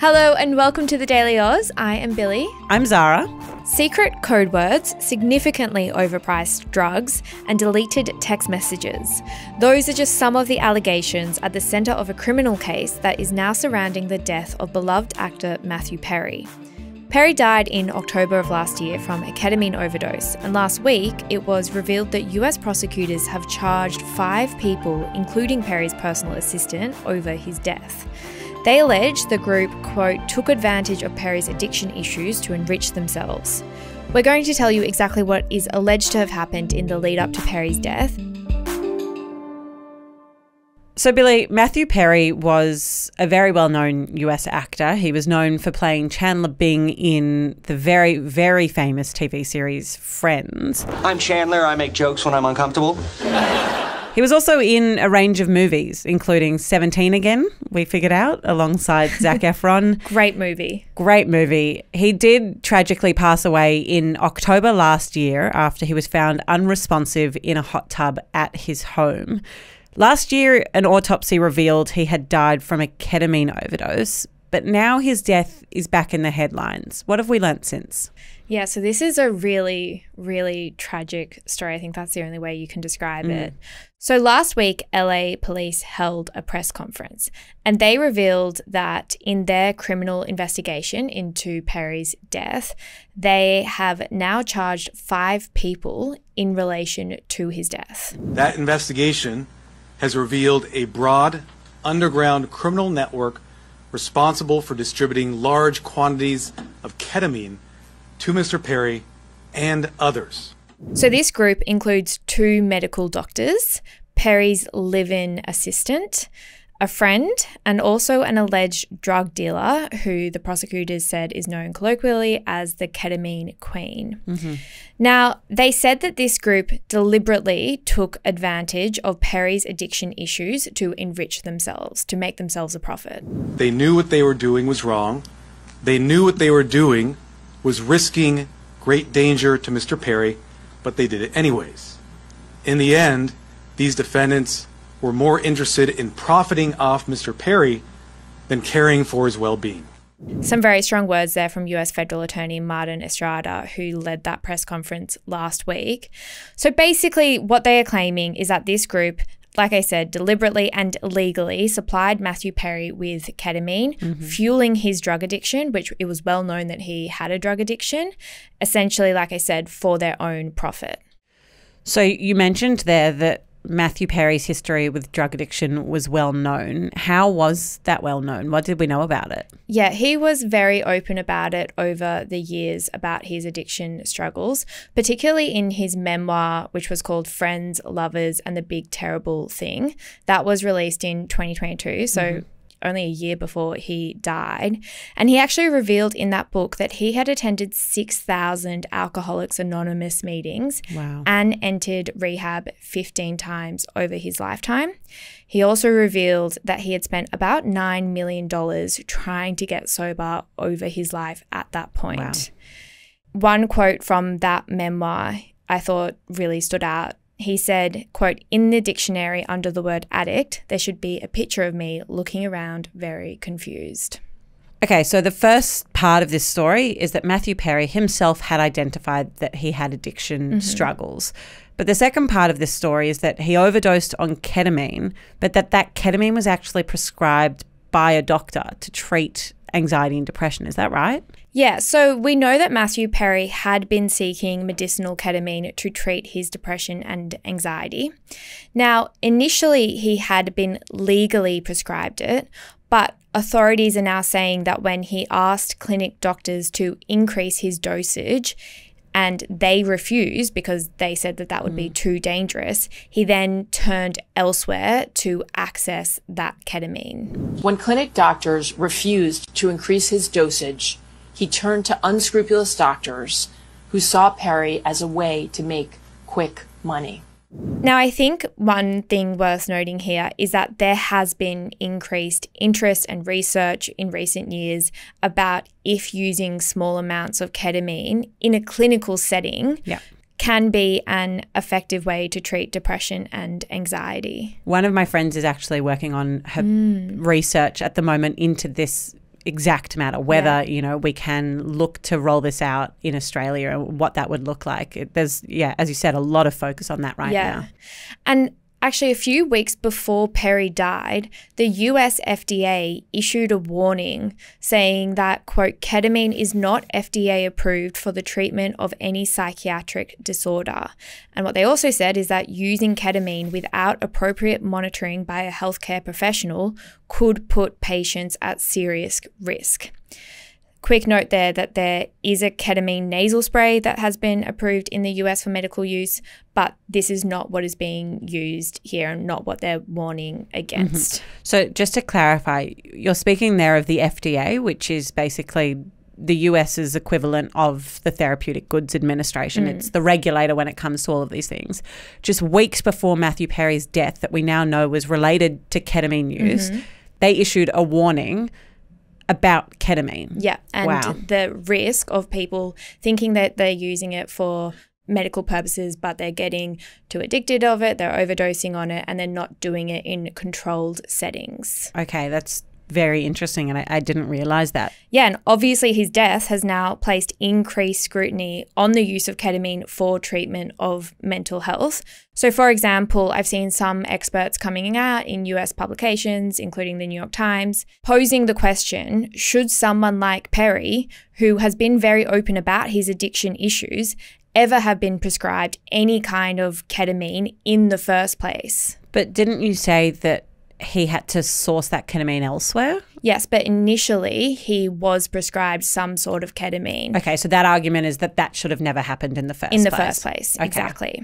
Hello and welcome to the Daily Aus. I am Billi. I'm Zara. Secret code words, significantly overpriced drugs, and deleted text messages. Those are just some of the allegations at the centre of a criminal case that is now surrounding the death of beloved actor Matthew Parry. Parry died in October of last year from a ketamine overdose, and last week it was revealed that US prosecutors have charged 5 people, including Parry's personal assistant, over his death. They allege the group, quote, took advantage of Parry's addiction issues to enrich themselves. We're going to tell you exactly what is alleged to have happened in the lead up to Parry's death. So, Billi, Matthew Parry was a very well-known US actor. He was known for playing Chandler Bing in the very, very famous TV series Friends. I'm Chandler. I make jokes when I'm uncomfortable. He was also in a range of movies, including 17 Again, we figured out, alongside Zac Efron. Great movie. Great movie. He did tragically pass away in October last year after he was found unresponsive in a hot tub at his home. Last year, an autopsy revealed he had died from a ketamine overdose, but now his death is back in the headlines. What have we learnt since? Yeah, so this is a really, really tragic story. I think that's the only way you can describe it. So last week, LA police held a press conference and they revealed that in their criminal investigation into Parry's death, they have now charged 5 people in relation to his death. That investigation has revealed a broad, underground criminal network responsible for distributing large quantities of ketamine to Mr. Parry and others. So this group includes 2 medical doctors, Parry's live-in assistant, a friend, and also an alleged drug dealer who the prosecutors said is known colloquially as the ketamine queen. Now, they said that this group deliberately took advantage of Parry's addiction issues to enrich themselves, to make themselves a profit. They knew what they were doing was wrong. They knew what they were doing was risking great danger to Mr. Parry, but they did it anyways. In the end, these defendants were more interested in profiting off Mr. Parry than caring for his well-being. Some very strong words there from US Federal Attorney Maher who led that press conference last week. So basically what they are claiming is that this group, like I said, deliberately and illegally supplied Matthew Parry with ketamine, fueling his drug addiction, which it was well known that he had a drug addiction, essentially, like I said, for their own profit. So you mentioned there that Matthew Parry's history with drug addiction was well known. How was that well known? What did we know about it? Yeah, he was very open about it over the years about his addiction struggles, particularly in his memoir, which was called Friends, Lovers, and the Big Terrible Thing. That was released in 2022, so only a year before he died. And he actually revealed in that book that he had attended 6,000 Alcoholics Anonymous meetings and entered rehab 15 times over his lifetime. He also revealed that he had spent about $9 million trying to get sober over his life at that point. One quote from that memoir I thought really stood out. He said, quote, "In the dictionary under the word addict, there should be a picture of me looking around very confused." Okay, so the first part of this story is that Matthew Parry himself had identified that he had addiction struggles. But the second part of this story is that he overdosed on ketamine, but that ketamine was actually prescribed by a doctor to treat anxiety and depression. Is that right? Yeah, so we know that Matthew Parry had been seeking medicinal ketamine to treat his depression and anxiety. Now, initially he had been legally prescribed it, but authorities are now saying that when he asked clinic doctors to increase his dosage and they refused because they said that would be too dangerous, he then turned elsewhere to access that ketamine. When clinic doctors refused to increase his dosage, he turned to unscrupulous doctors who saw Parry as a way to make quick money. Now, I think one thing worth noting here is that there has been increased interest and research in recent years about if using small amounts of ketamine in a clinical setting can be an effective way to treat depression and anxiety. One of my friends is actually working on her research at the moment into this exact matter, whether, you know, we can look to roll this out in Australia and what that would look like. There's, as you said, a lot of focus on that right now. And actually, a few weeks before Parry died, the US FDA issued a warning saying that, quote, ketamine is not FDA approved for the treatment of any psychiatric disorder. And what they also said is that using ketamine without appropriate monitoring by a healthcare professional could put patients at serious risk. Quick note there that there is a ketamine nasal spray that has been approved in the US for medical use, but this is not what is being used here and not what they're warning against. So just to clarify, you're speaking there of the FDA, which is basically the US's equivalent of the Therapeutic Goods Administration. It's the regulator when it comes to all of these things. Just weeks before Matthew Perry's death, that we now know was related to ketamine use, they issued a warning about ketamine. Yeah, and the risk of people thinking that they're using it for medical purposes, but they're getting too addicted of it, they're overdosing on it, and they're not doing it in controlled settings. Okay, that's very interesting, and I didn't realise that. Yeah, and obviously his death has now placed increased scrutiny on the use of ketamine for treatment of mental health. So, for example, I've seen some experts coming out in US publications, including the New York Times, posing the question, should someone like Parry, who has been very open about his addiction issues, ever have been prescribed any kind of ketamine in the first place? But didn't you say that he had to source that ketamine elsewhere? Yes, but initially he was prescribed some sort of ketamine. Okay, so that argument is that that should have never happened in the first place. In the first place, exactly.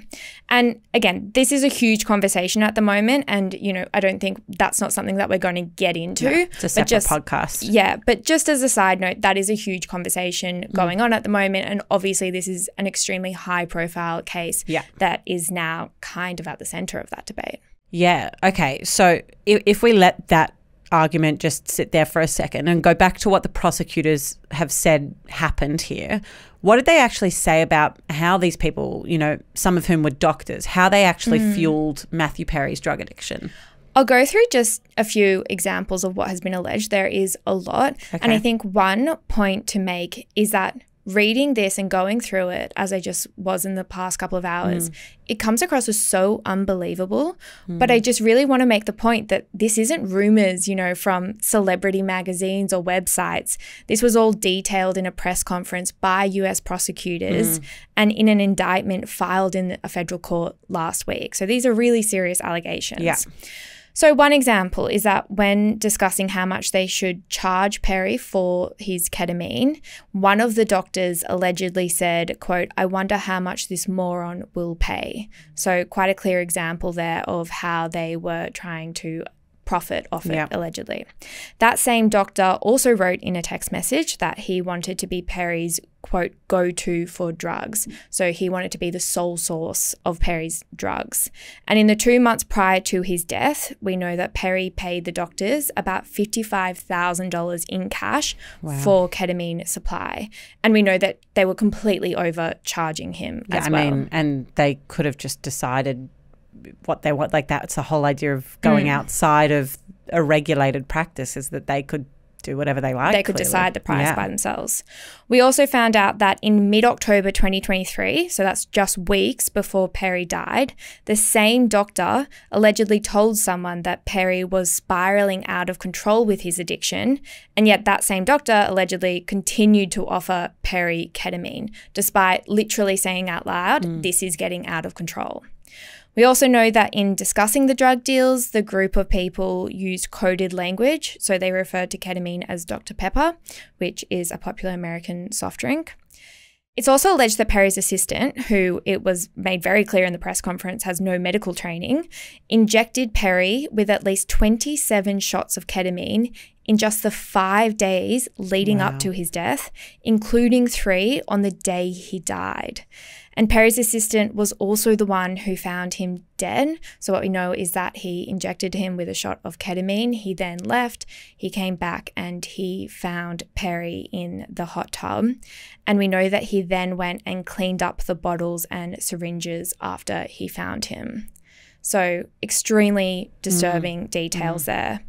And again, this is a huge conversation at the moment, and, you know, I don't think that's not something that we're going to get into. No, it's a separate podcast. Yeah, but just as a side note, that is a huge conversation going on at the moment, and obviously this is an extremely high-profile case that is now kind of at the centre of that debate. Yeah, okay. So if we let that argument just sit there for a second and go back to what the prosecutors have said happened here, what did they actually say about how these people, you know, some of whom were doctors, how they actually fueled Matthew Perry's drug addiction? I'll go through just a few examples of what has been alleged. There is a lot. Okay. And I think one point to make is that reading this and going through it, as I just was in the past couple of hours, it comes across as so unbelievable. But I just really want to make the point that this isn't rumors, you know, from celebrity magazines or websites. This was all detailed in a press conference by US prosecutors and in an indictment filed in a federal court last week. So these are really serious allegations. Yeah. So one example is that when discussing how much they should charge Parry for his ketamine, one of the doctors allegedly said, quote, "I wonder how much this moron will pay." So quite a clear example there of how they were trying to profit off it, allegedly. That same doctor also wrote in a text message that he wanted to be Parry's, quote, go-to for drugs. So he wanted to be the sole source of Parry's drugs. And in the 2 months prior to his death, we know that Parry paid the doctors about $55,000 in cash for ketamine supply. And we know that they were completely overcharging him as well. I mean, and they could have just decided what they want. Like, that's the whole idea of going outside of a regulated practice, is that they could do whatever they like. They could decide the price by themselves. We also found out that in mid-October 2023, so that's just weeks before Parry died, the same doctor allegedly told someone that Parry was spiraling out of control with his addiction, and yet that same doctor allegedly continued to offer Parry ketamine, despite literally saying out loud, this is getting out of control. We also know that in discussing the drug deals, the group of people used coded language. So they referred to ketamine as Dr. Pepper, which is a popular American soft drink. It's also alleged that Parry's assistant, who it was made very clear in the press conference has no medical training, injected Parry with at least 27 shots of ketamine in just the 5 days leading up to his death, including 3 on the day he died. And Parry's assistant was also the one who found him dead. So what we know is that he injected him with a shot of ketamine. He then left. He came back and he found Parry in the hot tub. And we know that he then went and cleaned up the bottles and syringes after he found him. So extremely disturbing details there.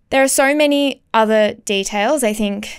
There are so many other details. I think,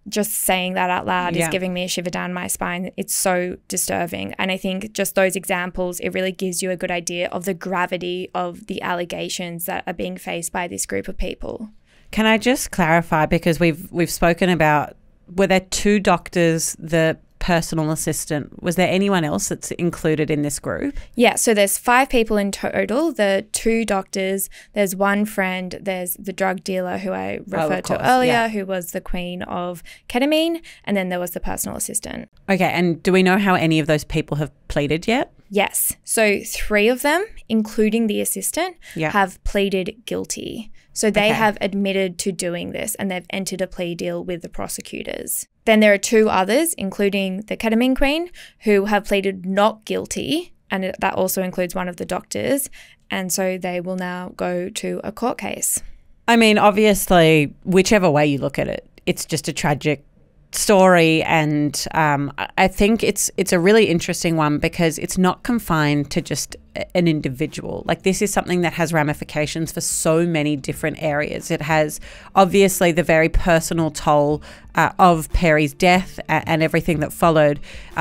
just saying that out loud is giving me a shiver down my spine. It's so disturbing. And I think just those examples, it really gives you a good idea of the gravity of the allegations that are being faced by this group of people. Can I just clarify, because we've spoken about, were there 2 doctors, the personal assistant? Was there anyone else that's included in this group? Yeah, so there's 5 people in total. The 2 doctors, there's 1 friend, there's the drug dealer who I referred to earlier, who was the queen of ketamine, and then there was the personal assistant. Okay, and do we know how any of those people have pleaded yet? Yes. So 3 of them, including the assistant, have pleaded guilty. So they have admitted to doing this and they've entered a plea deal with the prosecutors. Then there are 2 others, including the ketamine queen, who have pleaded not guilty, and that also includes one of the doctors. And so they will now go to a court case. I mean, obviously, whichever way you look at it, it's just a tragic story, and I think it's a really interesting one because it's not confined to just an individual. Like, this is something that has ramifications for so many different areas. It has obviously the very personal toll of Parry's death and everything that followed.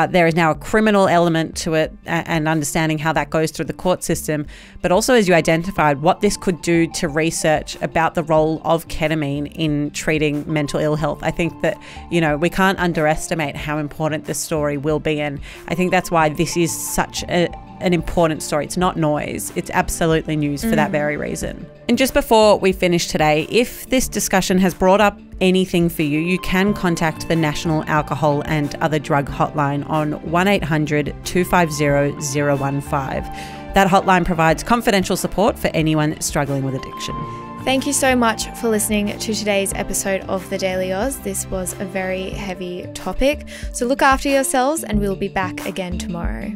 There is now a criminal element to it and understanding how that goes through the court system, but also, as you identified, what this could do to research about the role of ketamine in treating mental ill health. I think that, we can't underestimate how important this story will be, and I think that's why this is such an important story. It's not noise. It's absolutely news for that very reason. And just before we finish today, if this discussion has brought up anything for you, you can contact the National Alcohol and Other Drug Hotline on 1-800-250-015. That hotline provides confidential support for anyone struggling with addiction. Thank you so much for listening to today's episode of the Daily Aus. This was a very heavy topic. So look after yourselves and we'll be back again tomorrow.